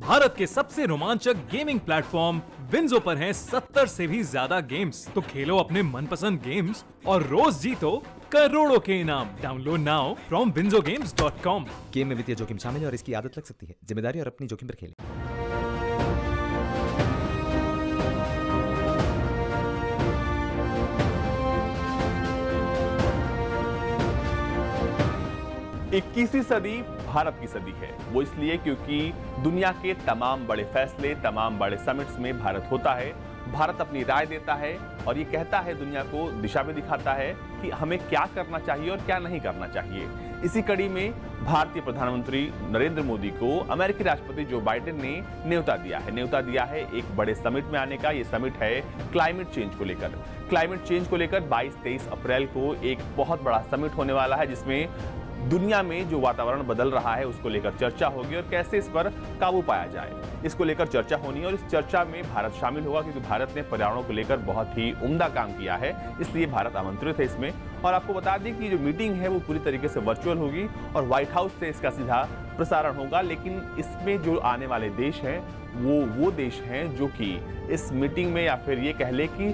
भारत के सबसे रोमांचक गेमिंग प्लेटफॉर्म विंजो पर हैं 70 से भी ज्यादा गेम्स। तो खेलो अपने मनपसंद गेम्स और रोज जीतो करोड़ों के इनाम। Download now from winzogames.com। Game में वित्तीय जोखिम शामिल है और इसकी आदत लग सकती है। जिम्मेदारी और अपनी जोखिम पर खेलें। इक्कीसवीं सदी भारत की सदी है। वो इसलिए क्योंकि दुनिया के तमाम बड़े फैसले, तमाम बड़े समिट्स में भारत होता है। भारत अपनी राय देता है और ये कहता है, दुनिया को दिशा में दिखाता है कि हमें क्या करना चाहिए और क्या नहीं करना चाहिए। इसी कड़ी में भारतीय प्रधानमंत्री नरेंद्र मोदी को अमेरिकी राष्ट्रपति जो बाइडेन ने न्योता दिया है एक बड़े समिट में आने का। ये समिट है क्लाइमेट चेंज को लेकर। क्लाइमेट चेंज को लेकर 22-23 अप्रैल को एक बहुत बड़ा समिट होने वाला है, जिसमें दुनिया में जो वातावरण बदल रहा है उसको लेकर चर्चा होगी और कैसे इस पर काबू पाया जाए, इसको लेकर चर्चा होनी है। और इस चर्चा में भारत शामिल होगा, क्योंकि भारत ने पर्यावरण को लेकर बहुत ही उम्दा काम किया है, इसलिए भारत आमंत्रित है इसमें। और आपको बता दें कि जो मीटिंग है वो पूरी तरीके से वर्चुअल होगी और व्हाइट हाउस से इसका सीधा प्रसारण होगा। लेकिन इसमें जो आने वाले देश हैं वो देश हैं जो कि इस मीटिंग में, या फिर ये कह ले कि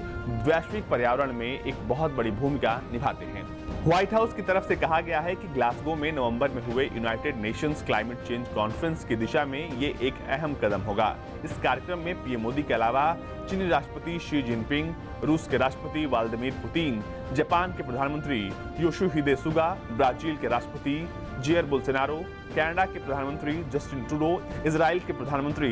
वैश्विक पर्यावरण में एक बहुत बड़ी भूमिका निभाते हैं। व्हाइट हाउस की तरफ से कहा गया है कि ग्लासगो में नवंबर में हुए United Nations climate change conference की दिशा में ये एक अहम कदम होगा। इस कार्यक्रम में पीएम मोदी के अलावा चीनी राष्ट्रपति शी जिनपिंग, रूस के राष्ट्रपति व्लादिमीर पुतिन, जापान के प्रधानमंत्री योशिहिदे सुगा, ब्राजील के राष्ट्रपति जेयर बोल्सोनारो, कनाडा के प्रधानमंत्री जस्टिन ट्रूडो, इजराइल के प्रधानमंत्री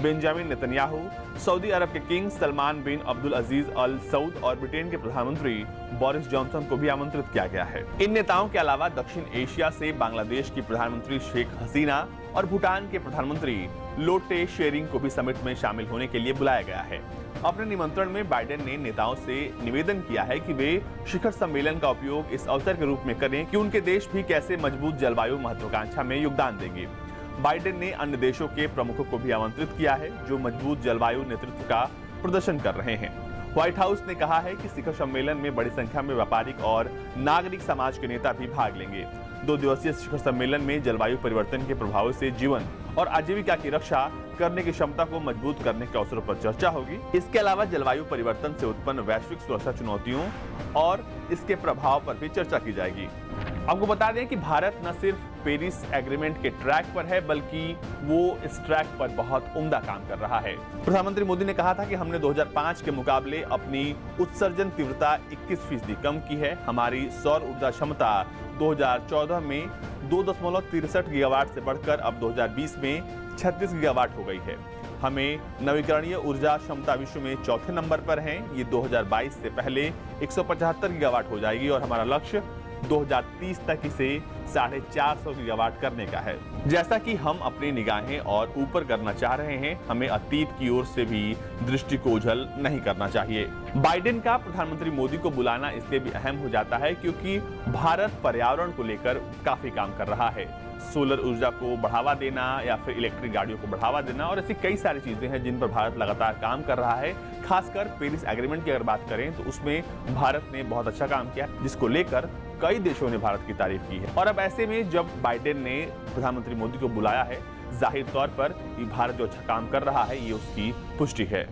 बेंजामिन नेतन्याहू, सऊदी अरब के किंग सलमान बिन अब्दुल अजीज अल सऊद और ब्रिटेन के प्रधानमंत्री बोरिस जॉनसन को भी आमंत्रित किया गया है। इन नेताओं के अलावा दक्षिण एशिया से बांग्लादेश की प्रधानमंत्री शेख हसीना और भूटान के प्रधानमंत्री लोटे शेरिंग को भी समिट में शामिल होने के लिए बुलाया गया है। अपने निमंत्रण में बाइडेन ने नेताओं से निवेदन किया है कि वे शिखर सम्मेलन का उपयोग इस अवसर के रूप में करें कि उनके देश भी कैसे मजबूत जलवायु महत्वाकांक्षा में योगदान देंगे। बाइडेन ने अन्य देशों के प्रमुखों को भी आमंत्रित किया है जो मजबूत जलवायु नेतृत्व का प्रदर्शन कर रहे हैं। व्हाइट हाउस ने कहा है कि शिखर सम्मेलन में बड़ी संख्या में व्यापारिक और नागरिक समाज के नेता भी भाग लेंगे। 2 दिवसीय शिखर सम्मेलन में जलवायु परिवर्तन के प्रभावों से जीवन और आजीविका की रक्षा करने की क्षमता को मजबूत करने के अवसरों पर चर्चा होगी। इसके अलावा जलवायु परिवर्तन से उत्पन्न वैश्विक सुरक्षा चुनौतियों और इसके प्रभाव पर भी चर्चा की जाएगी। आपको बता दें कि भारत न सिर्फ पेरिस एग्रीमेंट के ट्रैक पर है, बल्कि वो इस ट्रैक पर बहुत उम्दा काम कर रहा है। प्रधानमंत्री मोदी ने कहा था कि हमने 2005 के मुकाबले अपनी उत्सर्जन तीव्रता 21% कम की है। हमारी सौर ऊर्जा क्षमता 2014 में 2.63 गीगावाट से बढ़कर अब 2020 में 36 गीगावाट हो गई है। हमें नवीकरणीय ऊर्जा क्षमता विश्व में चौथे नंबर पर हैं। ये 2022 से पहले 175 गीगावाट हो जाएगी और हमारा लक्ष्य 2030 तक इसे 450 गीगावाट करने का है। जैसा कि हम अपनी निगाहें और ऊपर करना चाह रहे हैं, हमें अतीत की ओर से भी दृष्टि को ओझल नहीं करना चाहिए। बाइडेन का प्रधानमंत्री मोदी को बुलाना इसलिए भी अहम हो जाता है क्योंकि भारत पर्यावरण को लेकर काफी काम कर रहा है। सोलर ऊर्जा को बढ़ावा देना या फिर इलेक्ट्रिक गाड़ियों को बढ़ावा देना और ऐसी कई सारी चीजें हैं जिन पर भारत लगातार काम कर रहा है। खासकर पेरिस एग्रीमेंट की अगर बात करें तो उसमें भारत ने बहुत अच्छा काम किया, जिसको लेकर कई देशों ने भारत की तारीफ की है। और अब ऐसे में जब बाइडेन ने प्रधानमंत्री मोदी को बुलाया है, जाहिर तौर पर भारत जो अच्छा काम कर रहा है ये उसकी पुष्टि है।